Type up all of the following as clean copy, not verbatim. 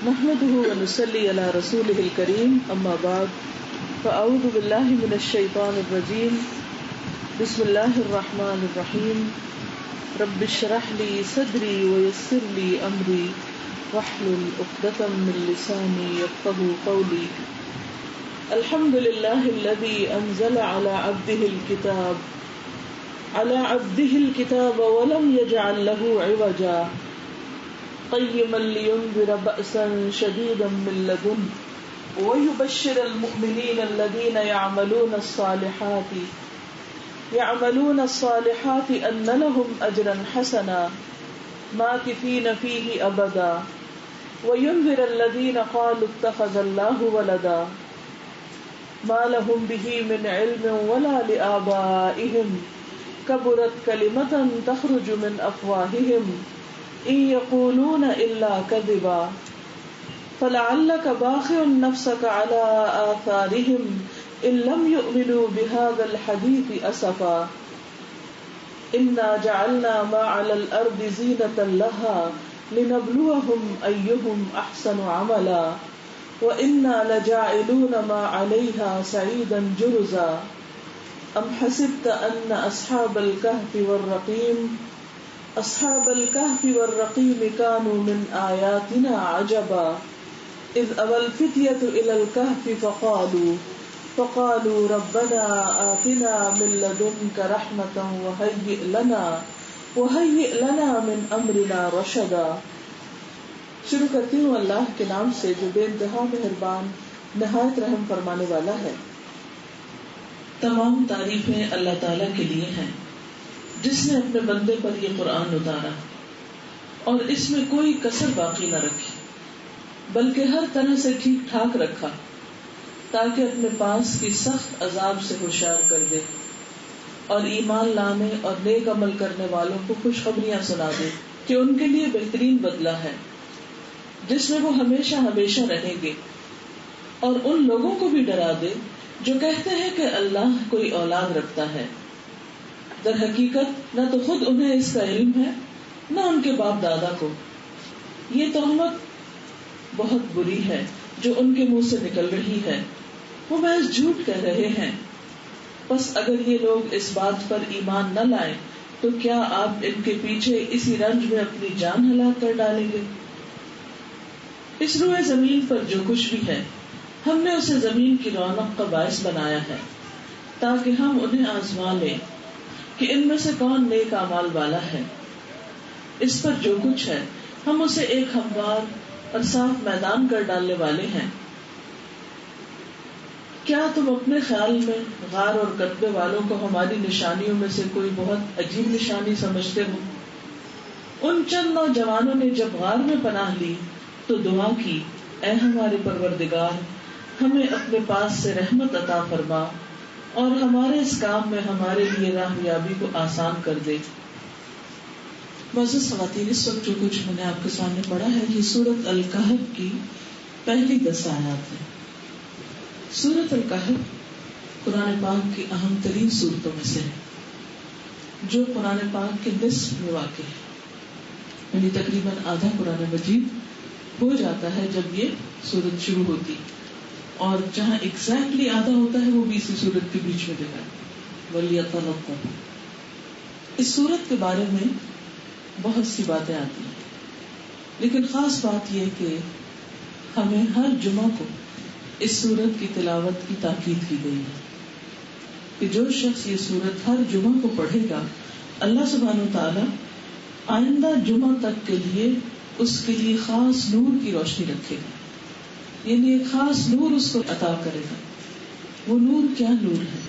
نحمده ونصلي على رسوله الكريم اما بعد فاعوذ بالله من الشيطان الرجيم بسم الله الرحمن الرحيم رب اشرح لي صدري ويسر لي امري واحلل عقدة من لساني يفقهوا قولي الحمد لله الذي انزل على عبده الكتاب ولم يجعل له عوجا قيما لينذر بأسا شديدا من لدنه ويبشر المؤمنين الذين يعملون الصالحات أن لهم أجرا حسنا ماكثين فيه أبدا وينذر الذين قالوا اتخذ الله ولدا ما لهم به من علم ولا لآبائهم كبرت كلمة تخرج من أفواههم إن يقولون إلا كذبا فلعلك باخع نفسك على آثارهم إن لم يؤمنوا بهذا الحديث أسفا إنا جعلنا ما على الأرض زينة لها لنبلوهم أيهم أحسن عملا وإنا لجاعلون ما عليها سعيدا جرزا أم حسبت أن أصحاب الكهف والرقيم كانوا من آياتنا عجبا إذ أوى الفتية إلى الكهف فقالوا ربنا آتنا من لدنك رحمة وهيئ لنا من أمرنا رشدا. شروع کرتی ہوں اللہ کے نام سے جو بے انتہا مہربان نہایت رحم فرمانے والا ہے. تمام تعریفیں اللہ تعالیٰ کے لیے ہیں جس نے اپنے بندے پر یہ قرآن اتارا اور اس میں کوئی کسر باقی نہ رکھی بلکہ ہر طرح سے ٹھیک ٹھاک رکھا تاکہ اپنے پاس کی سخت عذاب سے ہوشیار کر دے اور ایمان لانے اور نیک عمل کرنے والوں کو خوشخبریاں سنا دے کہ ان کے لیے بہترین بدلہ ہے جس میں وہ ہمیشہ ہمیشہ رہیں گے، اور ان لوگوں کو بھی ڈرا دے جو کہتے ہیں کہ اللہ کوئی اولاد رکھتا ہے. در حقیقت نہ تو خود انہیں اس کا علم ہے نہ ان کے باپ دادا کو. یہ تہمت بہت بری ہے جو ان کے منہ سے نکل رہی ہے، وہ محض جھوٹ کہہ رہے ہیں. بس اگر یہ لوگ اس بات پر ایمان نہ لائیں تو کیا آپ ان کے پیچھے اسی رنج میں اپنی جان ہلاک کر ڈالیں گے؟ اس روئے زمین پر جو کچھ بھی ہے ہم نے اسے زمین کی رونق کا باعث بنایا ہے تاکہ ہم انہیں آزما لیں کہ ان میں سے کون نیک اعمال والا ہے. اس پر جو کچھ ہے ہم اسے ایک ہموار اور صاف میدان کر ڈالنے والے ہیں. کیا تم اپنے خیال میں غار اور قطبے والوں کو ہماری نشانیوں میں سے کوئی بہت عجیب نشانی سمجھتے ہو؟ ان چند نوجوانوں نے جب غار میں پناہ لی تو دعا کی، اے ہمارے پروردگار ہمیں اپنے پاس سے رحمت عطا فرما اور ہمارے اس کام میں ہمارے لیے راہیابی کو آسان کر دے. معزز خواتین، اس وقت جو کچھ میں نے آپ کے سامنے پڑھا ہے یہ سورۃ الکہف کی پہلی 10 آیات ہے. سورۃ الکہف قرآن پاک کی اہم ترین سورتوں میں سے ہے جو قرآن پاک کے نصف میں واقع ہے، یعنی تقریباً آدھا قرآن مجید ہو جاتا ہے جب یہ سورت شروع ہوتی، اور جہاں ایگزیکٹلی آدھا ہوتا ہے وہ بھی اسی سورت کے بیچ میں دیکھا ہے. وَلْيَتَذَكَّرْ. اس سورت کے بارے میں بہت سی باتیں آتی ہیں، لیکن خاص بات یہ کہ ہمیں ہر جمعہ کو اس سورت کی تلاوت کی تاکید کی گئی ہے کہ جو شخص یہ سورت ہر جمعہ کو پڑھے گا اللہ سبحانہ وتعالی آئندہ جمعہ تک کے لیے اس کے لیے خاص نور کی روشنی رکھے گا، یعنی ایک خاص نور اس کو عطا کرے گا. وہ نور کیا نور ہے؟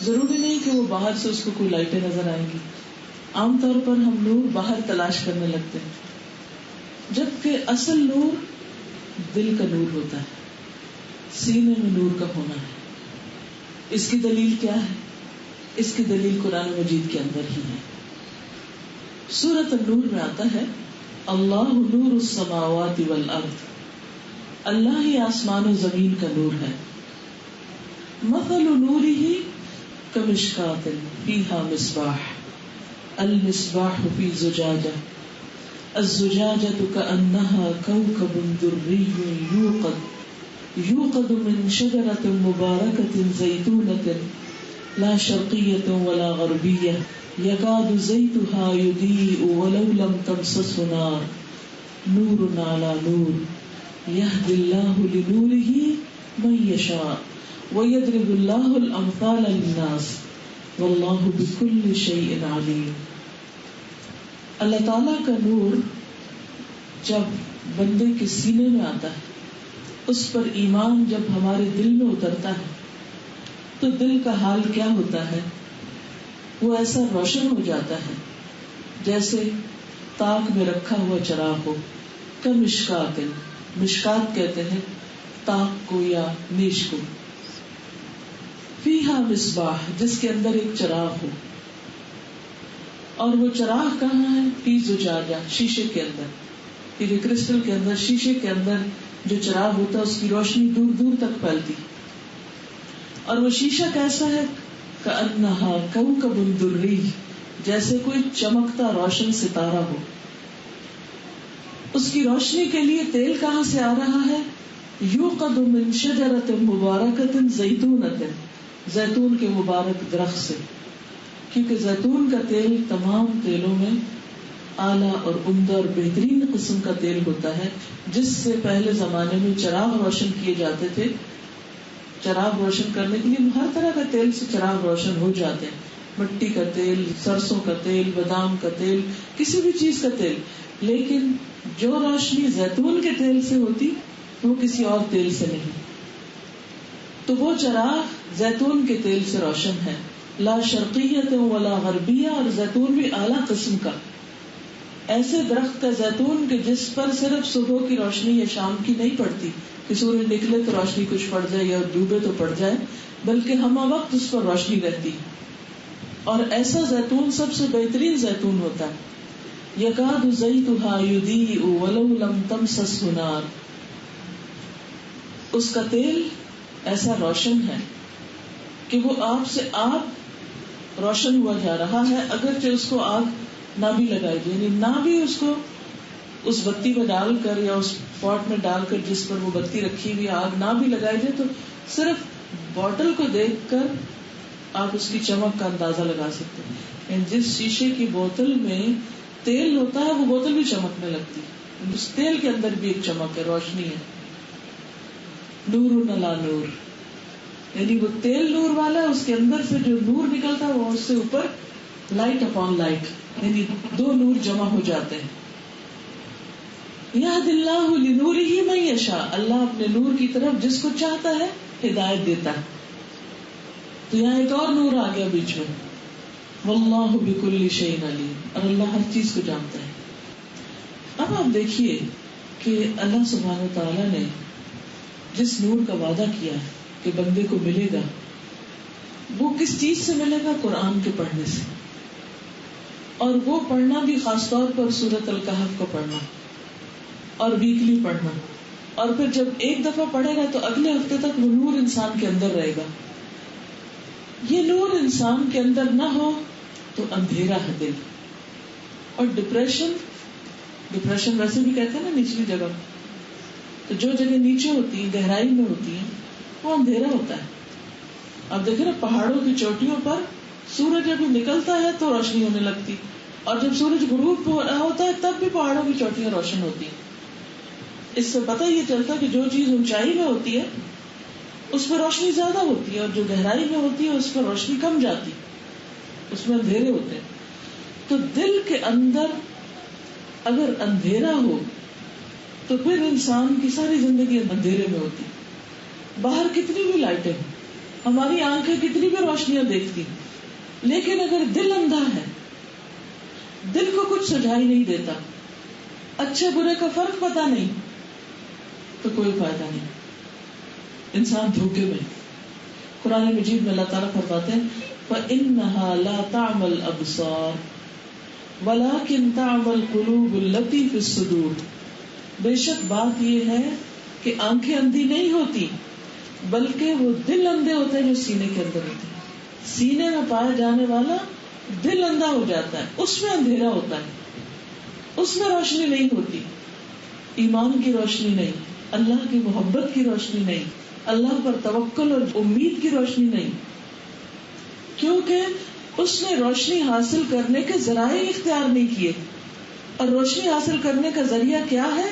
ضروری نہیں کہ وہ باہر سے اس کو کوئی لائٹیں نظر آئیں گی. عام طور پر ہم نور باہر تلاش کرنے لگتے ہیں، جبکہ اصل نور دل کا نور ہوتا ہے، سینے میں نور کا ہونا ہے. اس کی دلیل کیا ہے؟ اس کی دلیل قرآن مجید کے اندر ہی ہے. سورۃ النور میں آتا ہے اللہ نور السماوات والارض، اللہ ہی آسمان و زمین کا نور ہے. مثل نورہ کمشکاۃ فیہا مصباح المصباح فی زجاجہ الزجاجة كأنها كوكب دري يوقد من شجرة مباركة زيتونة لا شرقية ولا غربية يكاد زيتها يضيء ولو لم تمسسه نار نور على نور يهدي الله لنوره من يشاء ويضرب الله الأمثال للناس واللہ بکل شیء علیم. اللہ تعالیٰ کا نور جب بندے کے سینے میں آتا ہے، اس پر ایمان جب ہمارے دل میں اترتا ہے تو دل کا حال کیا ہوتا ہے؟ وہ ایسا روشن ہو جاتا ہے جیسے تاک میں رکھا ہوا چراغ ہو. کمشکات، مشکات کہتے ہیں تاک کو یا نیش کو. فیہا مصباح، جس کے اندر ایک چراغ ہو، اور وہ چراغ کہاں ہے؟ فی زجاجہ، شیشے کے اندر. کیونکہ کرسٹل کے اندر، شیشے کے اندر جو چراغ ہوتا ہے اس کی روشنی دور دور تک پھیلتی. اور وہ شیشہ کیسا ہے؟ کأنہا کوکب دری، جیسے کوئی چمکتا روشن ستارہ ہو. اس کی روشنی کے لیے تیل کہاں سے آ رہا ہے؟ یوقد من شجرۃ مبارکۃ زیتونۃ، زیتون کے مبارک درخت سے. کیونکہ زیتون کا تیل تمام تیلوں میں اعلیٰ اور عمدہ اور بہترین قسم کا تیل ہوتا ہے، جس سے پہلے زمانے میں چراغ روشن کیے جاتے تھے. چراغ روشن کرنے کے لیے ہر طرح کا تیل سے چراغ روشن ہو جاتے ہیں، مٹی کا تیل، سرسوں کا تیل، بادام کا تیل، کسی بھی چیز کا تیل. لیکن جو روشنی زیتون کے تیل سے ہوتی وہ کسی اور تیل سے نہیں. تو وہ چراغ زیتون کے تیل سے روشن ہے. لا شرقیت ولا غربیہ، اور زیتون بھی اعلیٰ قسم کا، ایسے درخت کا زیتون کہ جس پر صرف صبح کی روشنی یا شام کی نہیں پڑتی کہ سورج نکلے تو روشنی کچھ پڑ جائے یا ڈوبے تو پڑ جائے، بلکہ ہمہ وقت اس پر روشنی رہتی. اور ایسا زیتون سب سے بہترین زیتون ہوتا ہے. یکاد زیتھا یضیء ولو لم تمسسہ نار، اس کا تیل ایسا روشن ہے کہ وہ آپ سے آپ روشن ہوا جا رہا ہے، اگرچہ اس کو آگ نہ بھی لگائی جائے، یعنی نہ بھی اس کو اس بتی میں ڈال کر یا اس پاٹ میں ڈال کر جس پر وہ بتی رکھی ہوئی آگ نہ بھی لگائی جائے، تو صرف بوٹل کو دیکھ کر آپ اس کی چمک کا اندازہ لگا سکتے ہیں. یعنی جس شیشے کی بوتل میں تیل ہوتا ہے وہ بوتل بھی چمکنے لگتی ہے، اس تیل کے اندر بھی ایک چمک ہے، روشنی ہے. نور علی نور، یعنی وہ تیل نور والا ہے، اس کے اندر سے جو نور نکلتا ہے وہ اس سے اوپر لائٹ اپون لائٹ، یعنی دو نور جمع ہو جاتے ہیں. یہد اللہ لنورہ من یشاء، اللہ اپنے نور کی طرف جس کو چاہتا ہے ہدایت دیتا ہے. تو یہاں ایک اور نور آ گیا بیچ میں. واللہ بکل شیء علیم، اور اللہ ہر چیز کو جانتا ہے. اب آپ دیکھیے کہ اللہ سبحانہ و تعالیٰ نے جس نور کا وعدہ کیا ہے کہ بندے کو ملے گا، وہ کس چیز سے ملے گا؟ قرآن کے پڑھنے سے. اور وہ پڑھنا بھی خاص طور پر سورۃ الکہف کو پڑھنا اور ویکلی پڑھنا. اور پھر جب ایک دفعہ پڑھے گا تو اگلے ہفتے تک وہ نور انسان کے اندر رہے گا. یہ نور انسان کے اندر نہ ہو تو اندھیرا ہے دل. اور ڈپریشن ویسے بھی کہتے ہیں نا نچلی جگہ، تو جو جگہ نیچے ہوتی ہیں، گہرائی میں ہوتی ہیں، وہ اندھیرا ہوتا ہے. اب دیکھیں نا پہاڑوں کی چوٹیوں پر سورج جب نکلتا ہے تو روشنی ہونے لگتی، اور جب سورج غروب ہوتا ہے تب بھی پہاڑوں کی چوٹیاں روشن ہوتی ہیں. اس سے پتہ یہ چلتا کہ جو چیز اونچائی میں ہوتی ہے اس میں روشنی زیادہ ہوتی ہے، اور جو گہرائی میں ہوتی ہے اس پر روشنی کم جاتی، اس میں اندھیرے ہوتے ہیں. تو دل کے اندر اگر اندھیرا ہو تو پھر انسان کی ساری زندگی اندھیرے میں ہوتی. باہر کتنی بھی لائٹیں، ہماری آنکھیں کتنی بھی روشنیاں دیکھتی، لیکن اگر دل اندھا ہے، دل کو کچھ سجائی نہیں دیتا، اچھے برے کا فرق پتا نہیں، تو کوئی فائدہ نہیں، انسان دھوکے میں. قرآن مجید میں اللہ تعالیٰ فرماتے ہیں فَإِنَّهَا لَا تَعْمَى الْأَبْصَارُ وَلَكِنْ تَعْمَى الْقُلُوبُ الَّتِي فِي الصُّدُورِ، بے شک بات یہ ہے کہ آنکھیں اندھی نہیں ہوتی بلکہ وہ دل اندھے ہوتے ہیں جو سینے کے اندر ہوتے ہیں. سینے میں پایا جانے والا دل اندھا ہو جاتا ہے، اس میں اندھیرا ہوتا ہے. اس میں روشنی نہیں ہوتی، ایمان کی روشنی نہیں، اللہ کی محبت کی روشنی نہیں، اللہ پر توکل اور امید کی روشنی نہیں، کیونکہ اس نے روشنی حاصل کرنے کے ذرائع اختیار نہیں کیے. اور روشنی حاصل کرنے کا ذریعہ کیا ہے؟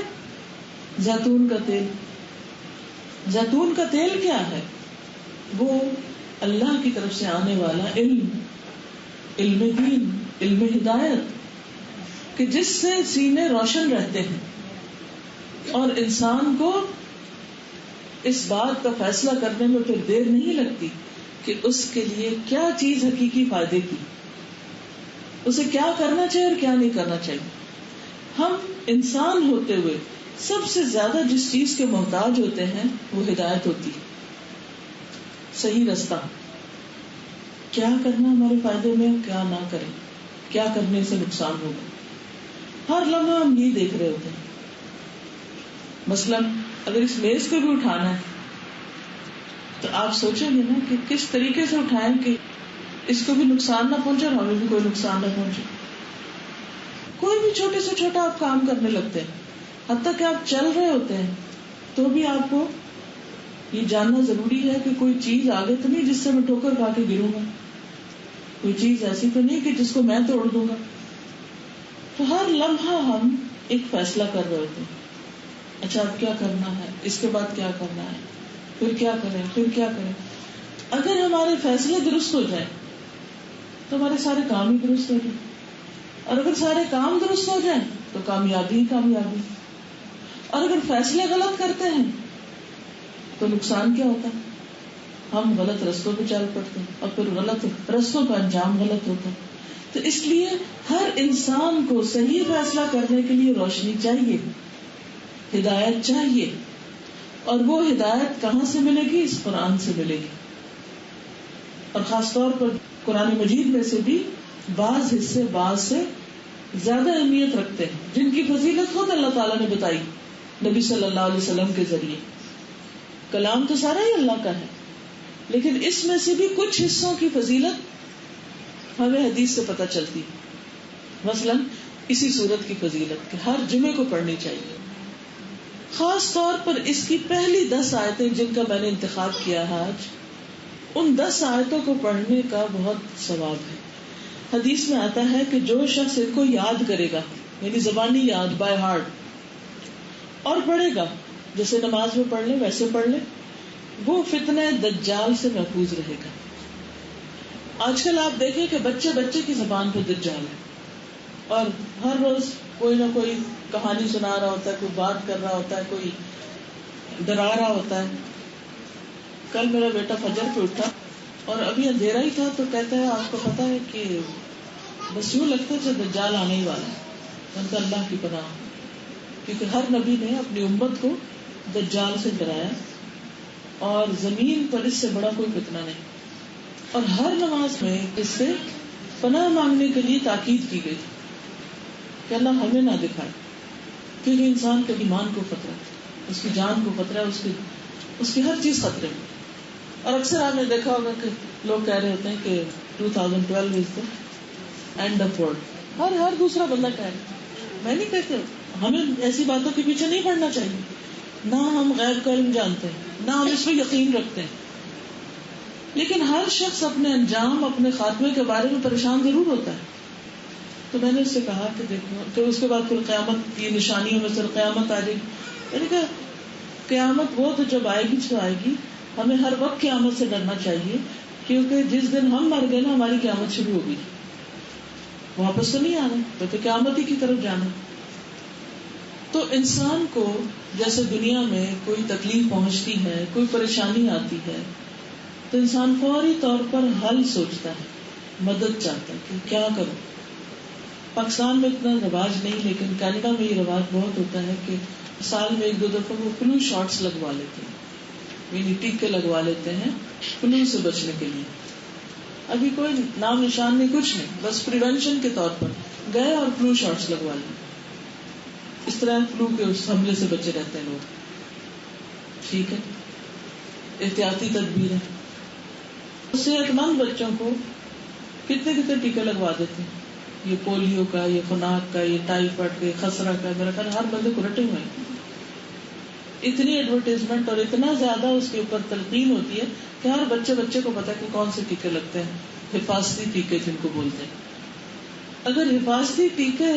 زیتون کا تیل. زیتون کا تیل کیا ہے؟ وہ اللہ کی طرف سے آنے والا علم، علم دین، علم ہدایت، کہ جس سے سینے روشن رہتے ہیں اور انسان کو اس بات کا فیصلہ کرنے میں پھر دیر نہیں لگتی کہ اس کے لیے کیا چیز حقیقی فائدے کی، اسے کیا کرنا چاہیے اور کیا نہیں کرنا چاہیے. ہم انسان ہوتے ہوئے سب سے زیادہ جس چیز کے محتاج ہوتے ہیں وہ ہدایت ہوتی ہے، صحیح رستہ، کیا کرنا ہمارے فائدے میں، کیا نہ کریں، کیا کرنے سے نقصان ہوگا. ہر لمحہ ہم یہ دیکھ رہے ہوتے ہیں. مثلاً اگر اس میز کو بھی اٹھانا ہے تو آپ سوچیں گے نا کہ کس طریقے سے اٹھائیں کہ اس کو بھی نقصان نہ پہنچے اور ہمیں بھی کوئی نقصان نہ پہنچے. کوئی بھی چھوٹے سے چھوٹا آپ کام کرنے لگتے ہیں، حتیٰ کہ آپ چل رہے ہوتے ہیں تو بھی آپ کو یہ جاننا ضروری ہے کہ کوئی چیز آگے تو نہیں جس سے میں ٹھوکر کھا کے گروں گا، کوئی چیز ایسی تو نہیں کہ جس کو میں توڑ دوں گا. تو ہر لمحہ ہم ایک فیصلہ کر رہے ہوتے ہیں، اچھا اب کیا کرنا ہے، اس کے بعد کیا کرنا ہے، پھر کیا کریں، پھر کیا کریں. اگر ہمارے فیصلے درست ہو جائیں تو ہمارے سارے کام ہی درست ہو جائیں، اور اگر سارے کام درست ہو جائیں تو کامیابی ہی کامیابی. اور اگر فیصلے غلط کرتے ہیں تو نقصان کیا ہوتا ہے؟ ہم غلط رستوں پہ چل پڑتے ہیں اور پھر غلط رستوں کا انجام غلط ہوتا ہے. تو اس لیے ہر انسان کو صحیح فیصلہ کرنے کے لیے روشنی چاہیے، ہدایت چاہیے. اور وہ ہدایت کہاں سے ملے گی؟ اس قرآن سے ملے گی. اور خاص طور پر قرآن مجید میں سے بھی بعض حصے بعض سے زیادہ اہمیت رکھتے ہیں، جن کی فضیلت خود اللہ تعالیٰ نے بتائی نبی صلی اللہ علیہ وسلم کے ذریعے. کلام تو سارا ہی اللہ کا ہے، لیکن اس میں سے بھی کچھ حصوں کی فضیلت ہمیں حدیث سے پتہ چلتی. مثلاً اسی سورت کی فضیلت کہ ہر جمعے کو پڑھنی چاہیے. خاص طور پر اس کی پہلی 10 آیتیں جن کا میں نے انتخاب کیا ہے آج، ان 10 آیتوں کو پڑھنے کا بہت ثواب ہے. حدیث میں آتا ہے کہ جو شخص ان کو یاد کرے گا، یعنی زبانی یاد، بائی ہارٹ، اور پڑھے گا، جیسے نماز میں پڑھ لے ویسے پڑھ لے، وہ فتنہ دجال سے محفوظ رہے گا. آج کل آپ دیکھیں کہ بچے بچے کی زبان پہ دجال ہے، اور ہر روز کوئی نہ کوئی کہانی سنا رہا ہوتا ہے، کوئی بات کر رہا ہوتا ہے، کوئی ڈرا رہا ہوتا ہے. کل میرا بیٹا فجر پہ اٹھا اور ابھی اندھیرا ہی تھا تو کہتا ہے آپ کو پتا ہے کہ بس یوں لگتا ہے کہ دجال آنے ہی والا ہے. ان کا اللہ کی پناہ، کیونکہ ہر نبی نے اپنی امت کو دجال سے ڈرایا، اور زمین پر اس سے بڑا کوئی فتنہ نہیں. اور ہر نماز میں اس سے پناہ مانگنے کے لیے تاکید کی گئی کہ اللہ ہمیں نہ دکھائے، کیونکہ انسان کے ایمان کو خطرہ ہے، اس کی جان کو خطرہ ہے، اس کی ہر چیز خطرے میں. اور اکثر آپ نے دیکھا ہوگا کہ لوگ کہہ رہے ہوتے ہیں کہ 2012 از دا اینڈ آف ورلڈ. ہر دوسرا بندہ کہہ رہا ہے. میں نہیں کہتے، ہمیں ایسی باتوں کے پیچھے نہیں پڑنا چاہیے. نہ ہم غیب کا علم جانتے ہیں، نہ ہم اس پہ یقین رکھتے ہیں، لیکن ہر شخص اپنے انجام، اپنے خاتمے کے بارے میں پریشان ضرور ہوتا ہے. تو میں نے اس سے کہا کہ دیکھو، تو اس کے بعد پھر قیامت کی نشانیوں میں سے قیامت آ جائے گی. میں نے کہا قیامت وہ تو جب آئے گی تو آئے گی، ہمیں ہر وقت قیامت سے ڈرنا چاہیے، کیونکہ جس دن ہم مر گئے نا ہماری قیامت شروع ہوگی، واپس تو نہیں آنا، تو قیامت ہی کی طرف جانا. تو انسان کو جیسے دنیا میں کوئی تکلیف پہنچتی ہے، کوئی پریشانی آتی ہے، تو انسان فوری طور پر حل سوچتا ہے، مدد چاہتا ہے کہ کیا کروں. پاکستان میں اتنا رواج نہیں، لیکن کینیڈا میں یہ رواج بہت ہوتا ہے کہ سال میں 1-2 دفعہ وہ فلو شاٹس لگوا لیتے ہیں، یعنی ٹیکے لگوا لیتے ہیں فلو سے بچنے کے لیے. ابھی کوئی نام نشان نہیں، کچھ نہیں، بس پریونشن کے طور پر گئے اور فلو شاٹس لگوا لیے. اس طرح فلو کے اس حملے سے بچے رہتے ہیں لوگ. ٹھیک ہے، احتیاطی تدبیر ہے. صحت مند بچوں کو کتنے ٹیکے لگوا دیتے ہیں. یہ پولیو کا، یہ خناق کا، یہ ٹائیفائڈ کا، یہ خسرہ کا، میرا خیال ہر بندے کو رٹے ہوئے ہیں. اتنی ایڈورٹیزمنٹ اور اتنا زیادہ اس کے اوپر تلقین ہوتی ہے کہ ہر بچے کو پتا کہ کون سے ٹیکے لگتے ہیں، حفاظتی ٹیکے جن کو بولتے ہیں. اگر حفاظتی ٹیکے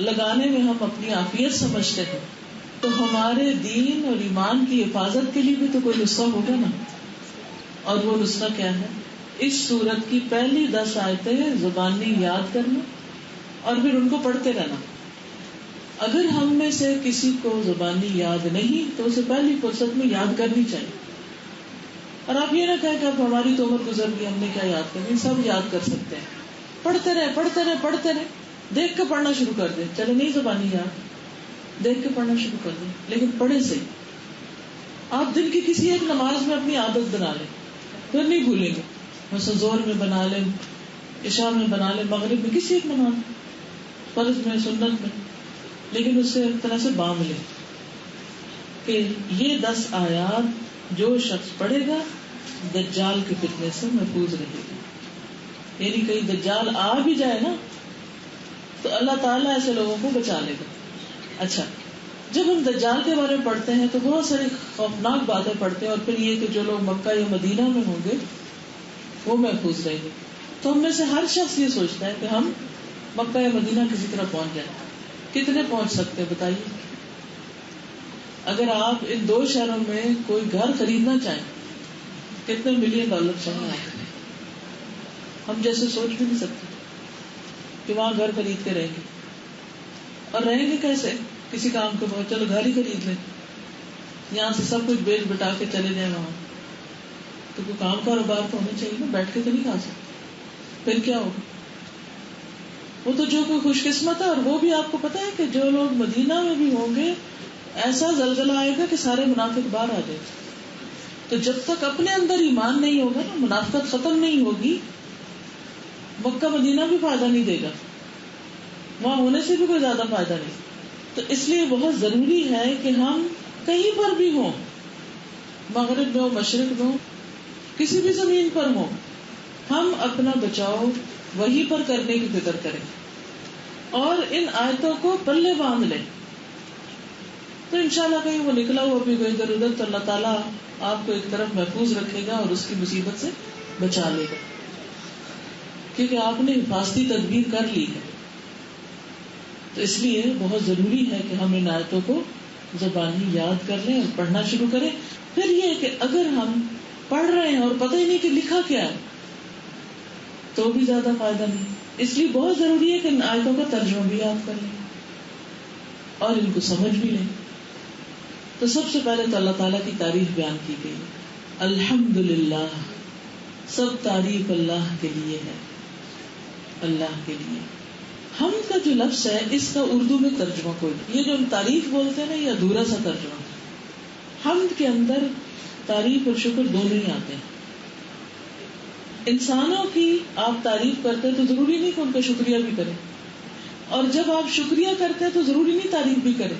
لگانے میں ہم اپنی عافیت سمجھتے ہیں تو ہمارے دین اور ایمان کی حفاظت کے لیے بھی تو کوئی نسخہ ہوگا نا. اور وہ نسخہ کیا ہے؟ اس سورت کی پہلی 10 آیتیں زبانی یاد کرنا اور پھر ان کو پڑھتے رہنا. اگر ہم میں سے کسی کو زبانی یاد نہیں تو اسے پہلی فرصت میں یاد کرنی چاہیے. اور آپ یہ نہ کہیں کہ اب ہماری تو عمر گزر گئی، ہم نے کیا یاد کرنی. سب یاد کر سکتے ہیں. پڑھتے رہے، دیکھ کے پڑھنا شروع کر دیں. چلے نہیں زبانی یاد، دیکھ کے پڑھنا شروع کر دیں، لیکن پڑھے سے. آپ دن کی کسی ایک نماز میں اپنی عادت بنا لیں، پھر نہیں بھولیں گے. مثلا ظہر میں بنا لیں، عشاء میں بنا لیں، مغرب میں کسی ایک نماز میں، فرض میں، سنت میں، لیکن اس سے ایک طرح سے باندھ لیں کہ یہ 10 آیات جو شخص پڑھے گا دجال کے فتنے سے محفوظ رہے گا. یعنی کہیں دجال آ بھی جائے نا تو اللہ تعالیٰ ایسے لوگوں کو بچا لے گا. اچھا، جب ہم دجال کے بارے میں پڑھتے ہیں تو بہت ساری خوفناک باتیں پڑھتے ہیں، اور پھر یہ کہ جو لوگ مکہ یا مدینہ میں ہوں گے وہ محفوظ رہیں گے. تو ہم میں سے ہر شخص یہ سوچتا ہے کہ ہم مکہ یا مدینہ کسی طرح پہنچ جائیں. کتنے پہنچ سکتے ہیں بتائیے؟ اگر آپ ان 2 شہروں میں کوئی گھر خریدنا چاہیں کتنے $1 ملین چاہیے آپ؟ ہم جیسے سوچ بھی نہیں سکتے کہ وہاں گھر خرید کے رہیں گے. اور رہیں گے کیسے؟ کسی کام کے بعد چلو گھر ہی خرید لیں، یہاں سے سب کچھ بیچ بٹا کے چلے جائیں وہاں. تو کوئی کام کاروبار تو ہونا چاہیے نا، بیٹھ کے تو نہیں کھا سکتے. پھر کیا ہوگا؟ وہ تو جو کوئی خوش قسمت ہے. اور وہ بھی آپ کو پتا ہے کہ جو لوگ مدینہ میں بھی ہوں گے ایسا زلزلہ آئے گا کہ سارے منافق باہر آ جائیں. تو جب تک اپنے اندر ایمان نہیں ہوگا نا، منافقت ختم نہیں ہوگی، مکہ مدینہ بھی فائدہ نہیں دے گا، وہاں ہونے سے بھی کوئی زیادہ فائدہ نہیں. تو اس لیے بہت ضروری ہے کہ ہم کہیں پر بھی ہوں، مغرب میں ہو، مشرق میں ہو، کسی بھی زمین پر ہو، ہم اپنا بچاؤ وہیں پر کرنے کی فکر کریں اور ان آیتوں کو پلے باندھ لیں. تو انشاءاللہ کہیں وہ نکلا ہوا بھی کوئی ادھر ادھر تو اللہ تعالیٰ آپ کو ایک طرف محفوظ رکھے گا اور اس کی مصیبت سے بچا لے گا، کیونکہ آپ نے حفاظتی تدبیر کر لی ہے. تو اس لیے بہت ضروری ہے کہ ہم ان آیتوں کو زبانی یاد کر لیں اور پڑھنا شروع کریں. پھر یہ کہ اگر ہم پڑھ رہے ہیں اور پتہ ہی نہیں کہ لکھا کیا ہے تو بھی زیادہ فائدہ نہیں. اس لیے بہت ضروری ہے کہ ان آیتوں کا ترجمہ بھی یاد کر لیں اور ان کو سمجھ بھی لیں. تو سب سے پہلے تو اللہ تعالیٰ کی تعریف بیان کی گئی. الحمدللہ، سب تعریف اللہ کے لیے ہے، اللہ کے لیے. حمد کا جو لفظ ہے اس کا اردو میں ترجمہ کوئی نہیں. یہ جو ہم تعریف بولتے ہیں نا یہ ادھورا سا ترجمہ. حمد کے اندر تعریف اور شکر دونوں ہی آتے ہیں. انسانوں کی آپ تعریف کرتے ہیں تو ضروری نہیں کہ ان کا شکریہ بھی کریں، اور جب آپ شکریہ کرتے ہیں تو ضروری نہیں تعریف بھی کریں.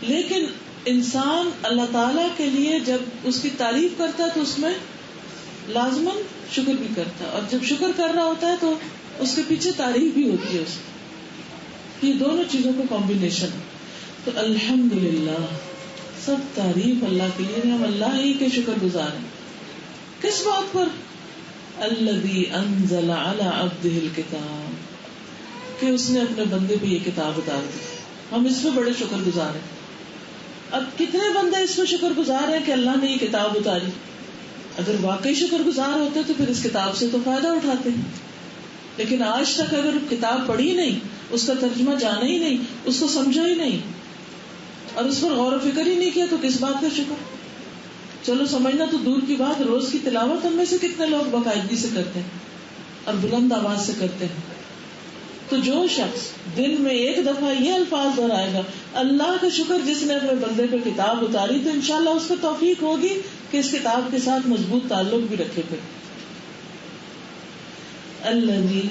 لیکن انسان اللہ تعالیٰ کے لیے جب اس کی تعریف کرتا ہے تو اس میں لازماً شکر بھی کرتا ہے، اور جب شکر کر رہا ہوتا ہے تو اس کے پیچھے تعریف بھی ہوتی ہے اس کی. یہ دونوں چیزوں کا کمبینیشن. تو الحمدللہ، سب تعریف اللہ کے لیے. ہم اللہ ہی کے شکر گزار ہیں. کس بات پر؟ الذی انزل علی عبدہ الکتاب، کہ اس نے اپنے بندے پہ یہ کتاب اتار دی. ہم اس پہ بڑے شکر گزار ہیں. اب کتنے بندے اس پہ شکر گزار ہیں کہ اللہ نے یہ کتاب اتاری؟ اگر واقعی شکر گزار ہوتے تو پھر اس کتاب سے تو فائدہ اٹھاتے ہیں. لیکن آج تک اگر کتاب پڑھی نہیں، اس کا ترجمہ جانا ہی نہیں، اس کو سمجھا ہی نہیں اور اس پر غور و فکر ہی نہیں کیا تو کس بات کا شکر؟ چلو سمجھنا تو دور کی بات، روز کی تلاوت ہم میں سے کتنے لوگ باقاعدگی سے کرتے ہیں اور بلند آواز سے کرتے ہیں. تو جو شخص دن میں ایک دفعہ یہ الفاظ دہرائے گا اللہ کا شکر جس نے اپنے بندے پہ کتاب اتاری، تو انشاءاللہ اس کو توفیق ہوگی کہ اس کتاب کے ساتھ مضبوط تعلق بھی رکھے. پھر الذی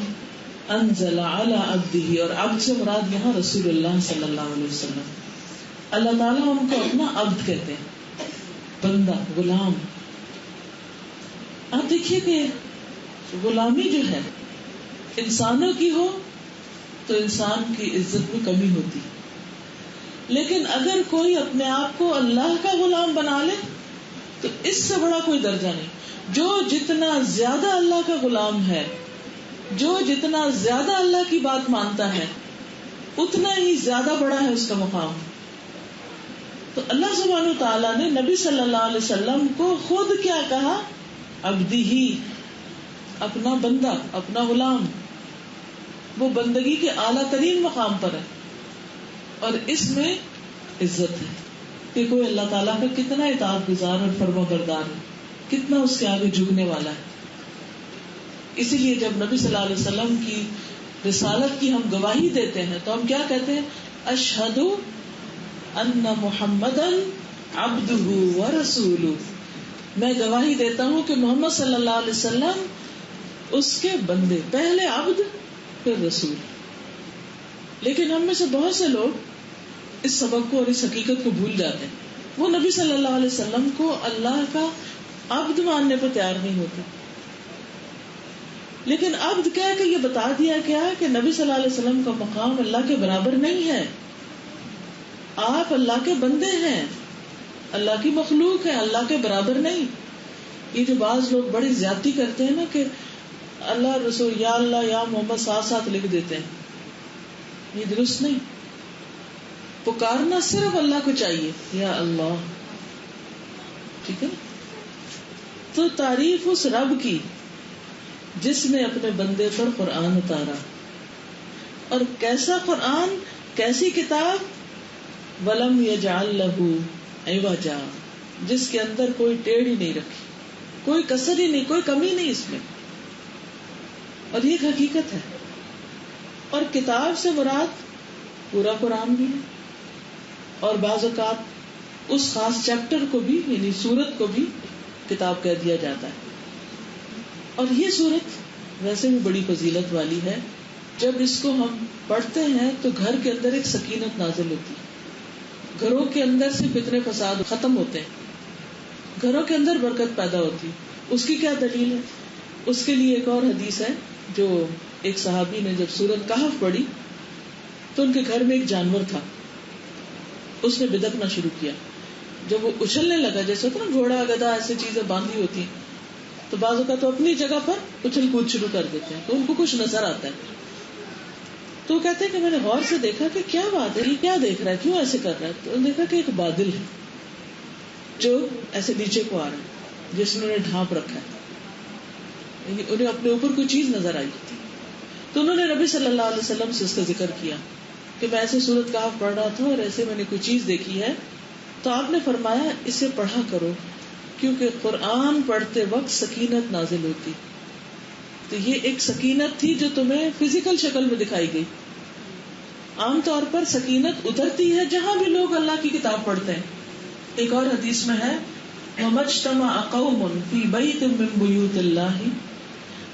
انزل علی عبدہ، اور عبد سے مراد یہاں رسول اللہ صلی اللہ علیہ وسلم. اللہ تعالیٰ ہم کو اپنا عبد کہتے ہیں، بندہ، غلام. آپ دیکھیے کہ غلامی جو ہے انسانوں کی ہو تو انسان کی عزت میں کمی ہوتی، لیکن اگر کوئی اپنے آپ کو اللہ کا غلام بنا لے تو اس سے بڑا کوئی درجہ نہیں. جو جتنا زیادہ اللہ کا غلام ہے، جو جتنا زیادہ اللہ کی بات مانتا ہے، اتنا ہی زیادہ بڑا ہے اس کا مقام. تو اللہ سبحانہ و تعالیٰ نے نبی صلی اللہ علیہ وسلم کو خود کیا کہا؟ عبدی ہی، اپنا بندہ، اپنا غلام. وہ بندگی کے اعلیٰ ترین مقام پر ہے، اور اس میں عزت ہے کہ کوئی اللہ تعالیٰ کا کتنا اطاعت گزار اور فرما بردار ہے، کتنا اس کے آگے جھکنے والا ہے. اسی لیے جب نبی صلی اللہ علیہ وسلم کی رسالت کی ہم گواہی دیتے ہیں تو ہم کیا کہتے ہیں؟ اشہد ان محمدن عبدہ ورسولہ. میں گواہی دیتا ہوں کہ محمد صلی اللہ علیہ وسلم اس کے بندے، پہلے عبد پھر رسول. لیکن ہم میں سے بہت سے لوگ اس سبق کو اور اس حقیقت کو بھول جاتے ہیں. وہ نبی صلی اللہ علیہ وسلم کو اللہ کا عبد ماننے پر تیار نہیں ہوتے. لیکن عبد کہہ کے یہ بتا دیا گیا کہ نبی صلی اللہ علیہ وسلم کا مقام اللہ کے برابر نہیں ہے. آپ اللہ کے بندے ہیں، اللہ کی مخلوق ہے، اللہ کے برابر نہیں. یہ جو بعض لوگ بڑی زیادتی کرتے ہیں نا کہ اللہ رسول یا اللہ یا محمد ساتھ ساتھ لکھ دیتے ہیں، یہ درست نہیں. پکارنا صرف اللہ کو چاہیے، یا اللہ. ٹھیک ہے. تو تعریف اس رب کی جس نے اپنے بندے پر قرآن اتارا. اور کیسا قرآن، کیسی کتاب؟ وَلَمْ يَجْعَلْ لَهُ عِوَجًا، جس کے اندر کوئی ٹیڑھ ہی نہیں رکھی، کوئی کسر ہی نہیں، کوئی کمی نہیں اس میں. اور یہ ایک حقیقت ہے. اور کتاب سے مراد پورا قرآن بھی ہے، اور بعض اوقات اس خاص چیپٹر کو بھی، یعنی سورت کو بھی کتاب کہہ دیا جاتا ہے. اور یہ سورت ویسے بھی بڑی فضیلت والی ہے. جب اس کو ہم پڑھتے ہیں تو گھر کے اندر ایک سکینت نازل ہوتی ہے، گھروں کے اندر سے فتنے فساد ختم ہوتے ہیں، گھروں کے اندر برکت پیدا ہوتی. اس کی کیا دلیل ہے؟ اس کے لیے ایک اور حدیث ہے جو ایک صحابی نے جب سورۃ کہف پڑھی تو ان کے گھر میں ایک جانور تھا، اس نے بدکنا شروع کیا. جب وہ اچھلنے لگا، جیسے ہوتا نا گھوڑا گدھا ایسی چیزیں باندھی ہوتی ہیں، تو بعضوں کا تو اپنی جگہ پر اچھل کود شروع کر دیتے ہیں، تو ان کو کچھ نظر آتا ہے. تو وہ کہتے ہیں کہ میں نے غور سے دیکھا کہ کیا بات ہے، یہ کیا دیکھ رہا ہے، کیوں ایسے کر رہا ہے. تو دیکھا کہ ایک بادل ہے جو ایسے نیچے کو آ رہا ہے، جس نے انہیں ڈھانپ رکھا ہے، یعنی انہیں اپنے اوپر کوئی چیز نظر آئی. تو انہوں نے نبی صلی اللہ علیہ وسلم سے اس کا ذکر کیا کہ میں ایسے سورۃ کہف پڑھ رہا تھا اور ایسے میں نے کوئی چیز دیکھی ہے. تو آپ نے فرمایا اسے پڑھا کرو، کیونکہ قرآن پڑھتے وقت سکینت نازل ہوتی. تو یہ ایک سکینت تھی جو تمہیں فزیکل شکل میں دکھائی گئی. عام طور پر سکینت اترتی ہے جہاں بھی لوگ اللہ کی کتاب پڑھتے ہیں. ایک اور حدیث میں ہے وَمَجْتَمَعَ قَوْمٌ فِي بَيْتٍ مِّن بُيُوتِ اللَّهِ،